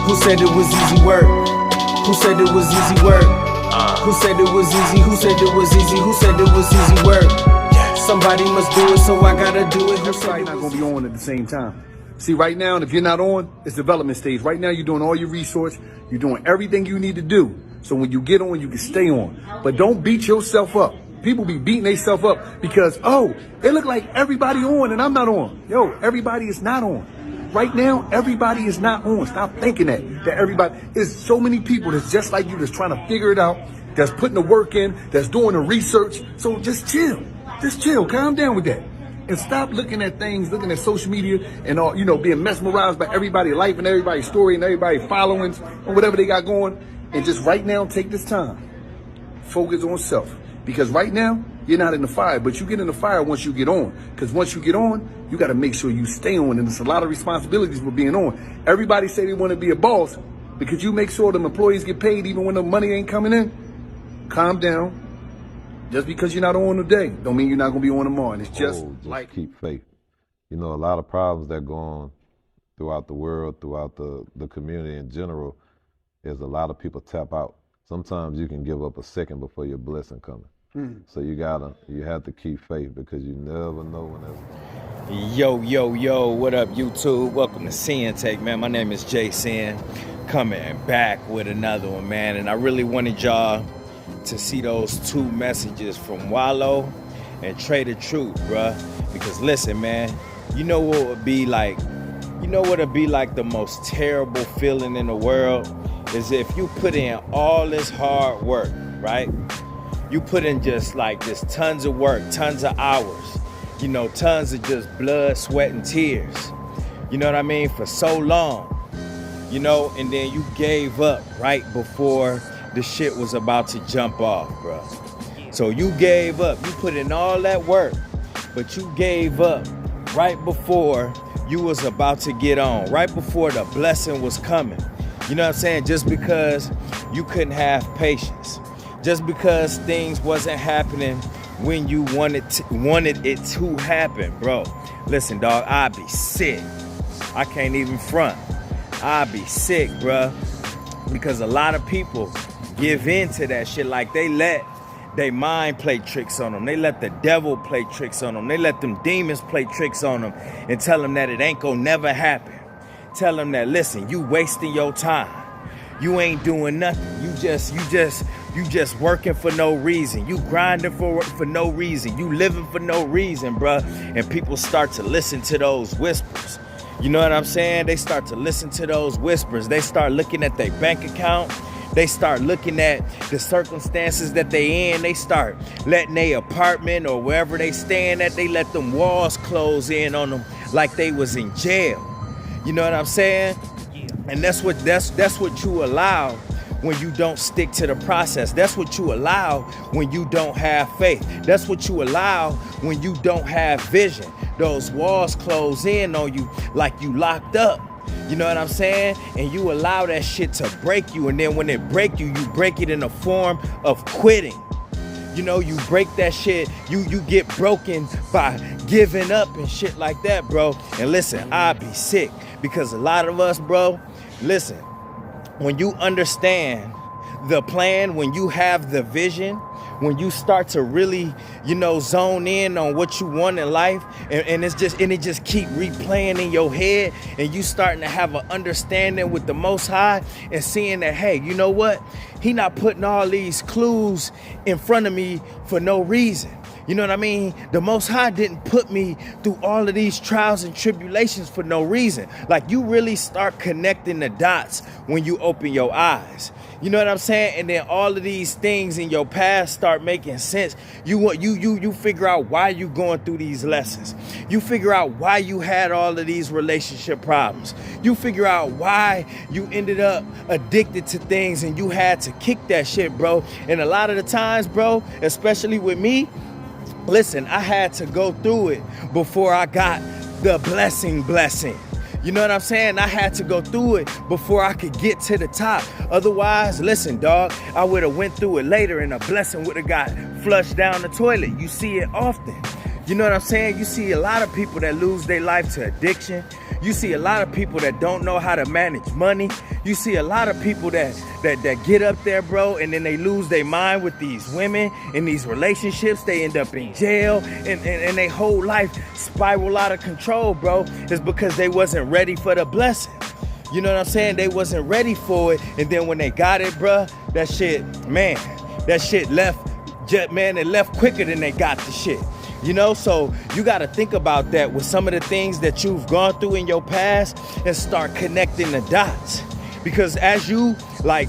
Who said it was easy work? Who said it was easy work? Who said it was easy? Who said it was easy? Who said it was easy work? Somebody must do it, so I gotta do it. Everybody's not gonna be on at the same time. See, right now, if you're not on, it's development stage. Right now, you're doing all your research. You're doing everything you need to do. So when you get on, you can stay on. But don't beat yourself up. People be beating themselves up because, oh, they look like everybody on and I'm not on. Yo, everybody is not on. Right now, everybody is not on. Stop thinking that everybody, there's so many people that's just like you that's trying to figure it out, that's putting the work in, that's doing the research. So just chill. Just chill. Calm down with that. And stop looking at things, looking at social media and all, being mesmerized by everybody's life and everybody's story and everybody's followings or whatever they got going. And just right now, take this time. Focus on self. Because right now, you're not in the fire, but you get in the fire once you get on. Because once you get on, you got to make sure you stay on. And there's a lot of responsibilities for being on. Everybody say they want to be a boss because you make sure them employees get paid even when the money ain't coming in. Calm down. Just because you're not on today, don't mean you're not going to be on tomorrow. And it's just like... keep faith. A lot of problems that go on throughout the world, throughout the community in general, is a lot of people tap out. Sometimes you can give up a second before your blessing coming. So you have to keep faith because you never know when that's... Yo, what up, YouTube? Welcome to Sinn-Take, man. My name is Sin, coming back with another one, man. And I really wanted y'all to see those two messages from Wallow and Trader Truth, bruh. Because listen, man, you know what would be like, the most terrible feeling in the world is if you put in all this hard work, right? You put in just tons of work, tons of hours, tons of just blood, sweat, and tears. You know what I mean? For so long, and then you gave up right before the shit was about to jump off, bro. So you gave up. You put in all that work, but you gave up right before you was about to get on, right before the blessing was coming. You know what I'm saying? Just because you couldn't have patience. Just because things wasn't happening when you wanted it to happen, bro. Listen, dog, I'd be sick. I can't even front. I'd be sick, bro. Because a lot of people give in to that shit. Like they let their mind play tricks on them. They let the devil play tricks on them. They let them demons play tricks on them and tell them that it ain't gonna never happen. Tell them that, listen, you wasting your time. You ain't doing nothing. You just working for no reason. You grinding for no reason. You living for no reason, bruh. And people start to listen to those whispers. You know what I'm saying? They start to listen to those whispers. They start looking at their bank account. They start looking at the circumstances that they in. They start letting their apartment or wherever they staying at, they let them walls close in on them like they was in jail. You know what I'm saying? And that's what you allow when you don't stick to the process. That's what you allow when you don't have faith. That's what you allow when you don't have vision. Those walls close in on you like you locked up. You know what I'm saying? And you allow that shit to break you. And then when it break you, you break it in a form of quitting. You break that shit. You get broken by giving up and shit like that, bro. And listen, I'd be sick because a lot of us, bro, listen, when you understand the plan, when you have the vision, when you start to really, zone in on what you want in life, and it just keep replaying in your head, and you starting to have an understanding with the Most High and seeing that, hey, you know what? He not putting all these clues in front of me for no reason. You know what I mean? The Most High didn't put me through all of these trials and tribulations for no reason. Like, you really start connecting the dots when you open your eyes. You know what I'm saying? And then all of these things in your past start making sense. You figure out why you going through these lessons. You figure out why you had all of these relationship problems. You figure out why you ended up addicted to things and you had to kick that shit, bro. And a lot of the times, bro, especially with me, listen, I had to go through it before I got the blessing. You know what I'm saying? I had to go through it before I could get to the top. Otherwise, listen, dog, I would have went through it later and a blessing would have got flushed down the toilet. You see it often. You know what I'm saying? You see a lot of people that lose their life to addiction. You see a lot of people that don't know how to manage money. You see a lot of people that get up there, bro, and then they lose their mind with these women in these relationships. They end up in jail, and their whole life spiral out of control, bro. It's because they wasn't ready for the blessing. You know what I'm saying? They wasn't ready for it, and then when they got it, bro, that shit left. It left quicker than they got the shit. You know, so you got to think about that with some of the things that you've gone through in your past and start connecting the dots. Because as you like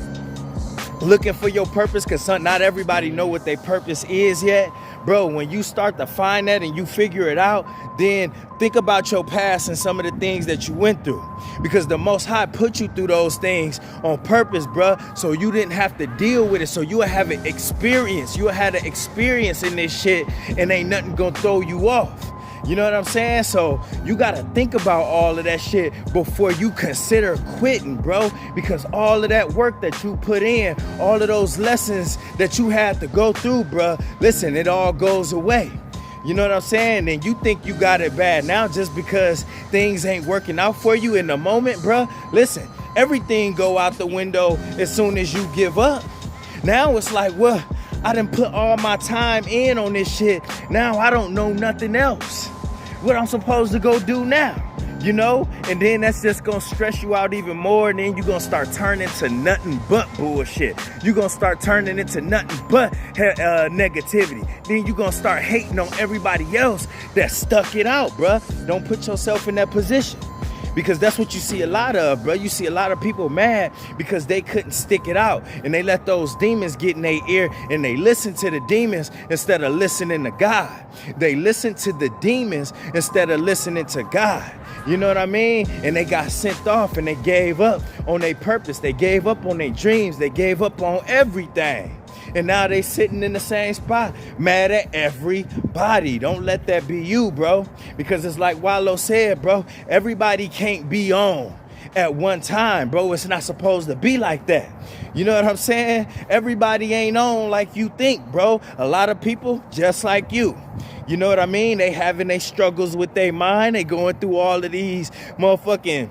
looking for your purpose, because not everybody know what their purpose is yet, bro, when you start to find that and you figure it out, then think about your past and some of the things that you went through. Because the Most High put you through those things on purpose, bro, so you didn't have to deal with it. So you will have an experience. You will have an experience in this shit, and ain't nothing gonna throw you off. You know what I'm saying? So you got to think about all of that shit before you consider quitting, bro. Because all of that work that you put in, all of those lessons that you had to go through, bro, listen, it all goes away. You know what I'm saying? And you think you got it bad now just because things ain't working out for you in the moment, bro. Listen, everything go out the window as soon as you give up. Now it's like, well, I done put all my time in on this shit. Now I don't know nothing else. What I'm supposed to go do now, you know? And then that's just gonna stress you out even more, and then you're gonna start turning to nothing but bullshit. You're gonna start turning into nothing but negativity. Then you're gonna start hating on everybody else that stuck it out, bruh. Don't put yourself in that position. Because that's what you see a lot of, bro. You see a lot of people mad because they couldn't stick it out. And they let those demons get in their ear, and they listen to the demons instead of listening to God. They listen to the demons instead of listening to God. You know what I mean? And they got sent off, and they gave up on their purpose. They gave up on their dreams. They gave up on everything. And now they sitting in the same spot, mad at everybody. Don't let that be you, bro. Because it's like Wallo said, bro, everybody can't be on at one time, bro. It's not supposed to be like that. You know what I'm saying? Everybody ain't on like you think, bro. A lot of people just like you. You know what I mean? They having their struggles with their mind. They going through all of these motherfucking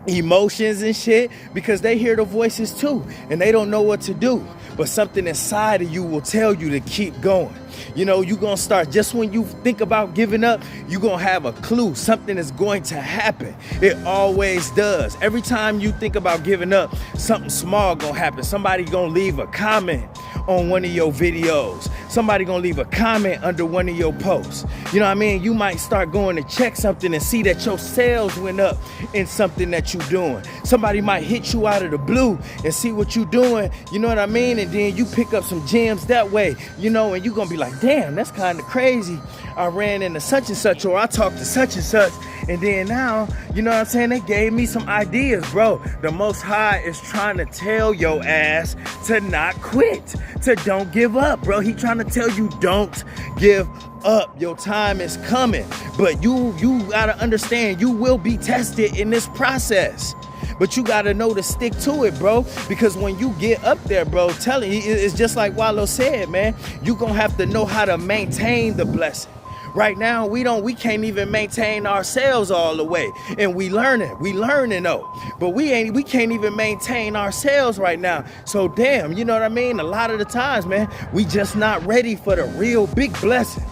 emotions and shit because they hear the voices too, and they don't know what to do. But something inside of you will tell you to keep going. You know, you're going to start, just when you think about giving up, you're going to have a clue. Something is going to happen. It always does. Every time you think about giving up, something small going to happen. Somebody going to leave a comment on one of your videos. Somebody going to leave a comment under one of your posts. You know what I mean? You might start going to check something and see that your sales went up in something that you're doing. Somebody might hit you out of the blue and see what you're doing. You know what I mean? And then you pick up some gems that way, you know, and you're going to be like, damn, that's kind of crazy. I ran into such and such, or I talked to such and such, and then now, you know what I'm saying, they gave me some ideas, bro. The Most High is trying to tell your ass to not quit, to don't give up, bro. He trying to tell you don't give up. Your time is coming, but you gotta understand, you will be tested in this process. But you gotta know to stick to it, bro. Because when you get up there, bro, telling you, it's just like Wallo said, man. You gonna have to know how to maintain the blessing. Right now, we can't even maintain ourselves all the way, and we learning though. But we can't even maintain ourselves right now. So damn, you know what I mean? A lot of the times, man, we just not ready for the real big blessing.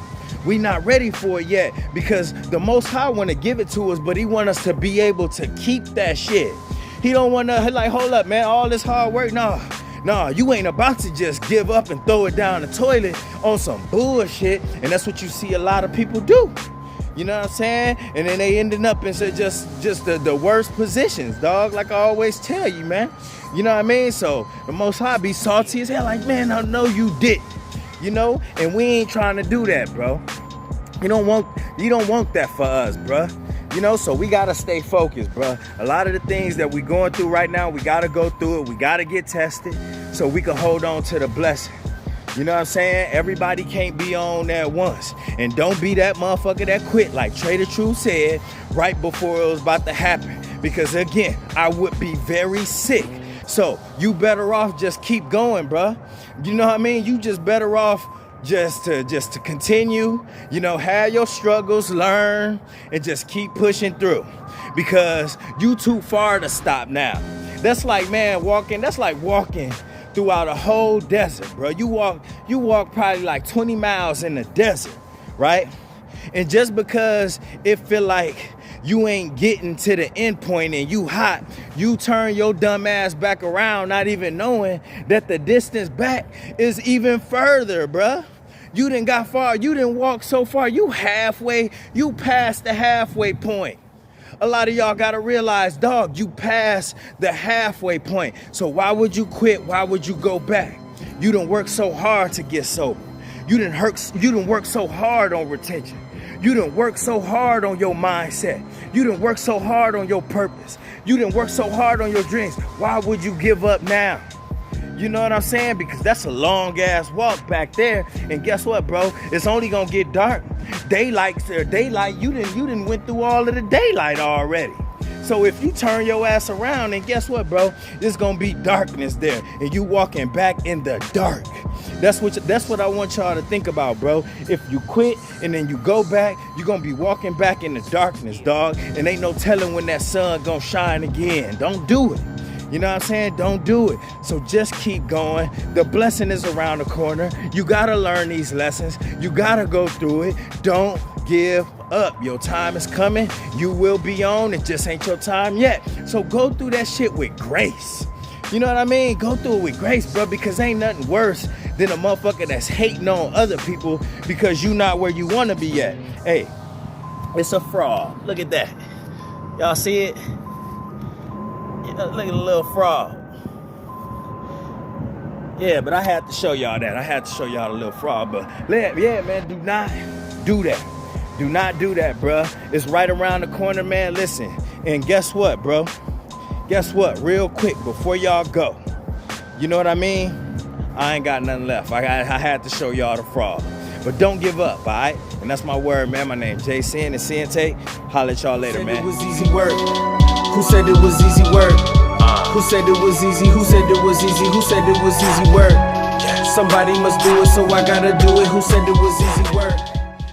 We not ready for it yet because the Most High want to give it to us, but he want us to be able to keep that shit. He don't want to, like, hold up, man, all this hard work, nah, you ain't about to just give up and throw it down the toilet on some bullshit. And that's what you see a lot of people do. You know what I'm saying? And then they ending up in just the worst positions, dog. Like I always tell you, man. You know what I mean? So the Most High be salty as hell, like, man, I know you did. You know? And we ain't trying to do that, bro. You don't want that for us, bro. You know, so we gotta stay focused, bro. A lot of the things that we going through right now, we gotta go through it. We gotta get tested so we can hold on to the blessing. You know what I'm saying? Everybody can't be on at once. And don't be that motherfucker that quit, like Trader Truth said right before it was about to happen. Because again, I would be very sick. So you better off just keep going, bro. You know what I mean? You just better off just to continue, you know, have your struggles, learn, and just keep pushing through. because you too far to stop now. That's like, man, that's like walking throughout a whole desert, bro. You walk probably like 20 miles in the desert, right? And just because it feel like you ain't getting to the end point and you hot, you turn your dumb ass back around, not even knowing that the distance back is even further, bruh. You didn't got far, you didn't walk so far, you passed the halfway point. A lot of y'all gotta realize, dog, you passed the halfway point. So why would you quit? Why would you go back? You done work so hard to get sober. You done work so hard on retention. You done work so hard on your mindset. You done work so hard on your purpose. You done work so hard on your dreams. Why would you give up now? You know what I'm saying? Because that's a long ass walk back there. And guess what, bro? It's only gonna get dark. Daylight, you done went through all of the daylight already. So if you turn your ass around, and guess what, bro? There's gonna be darkness there. And you walking back in the dark. That's what I want y'all to think about, bro. If you quit and then you go back, you're gonna be walking back in the darkness, dog. And ain't no telling when that sun gonna shine again. Don't do it. You know what I'm saying? Don't do it. So just keep going. The blessing is around the corner. You gotta learn these lessons. You gotta go through it. Don't give up. Your time is coming. You will be on. It just ain't your time yet. So go through that shit with grace. You know what I mean? Go through it with grace, bro, because ain't nothing worse than a motherfucker that's hating on other people because you not where you want to be at. Hey, it's a fraud. Look at that. Y'all see it? Yeah, look at the little fraud. Yeah, but I had to show y'all that. I had to show y'all the little fraud. But yeah, man, do not do that. Do not do that, bro. It's right around the corner, man. Listen, and guess what, bro? Guess what? Real quick, before y'all go, you know what I mean? I ain't got nothing left. I had to show y'all the fraud. But don't give up, all right? And that's my word, man. My name is Sinn and Sinn-Take. Holla at y'all later, man. It was easy work. Who said it was easy work? Who said it was easy? Who said it was easy? Who said it was easy work? Somebody must do it, so I gotta do it. Who said it was easy work?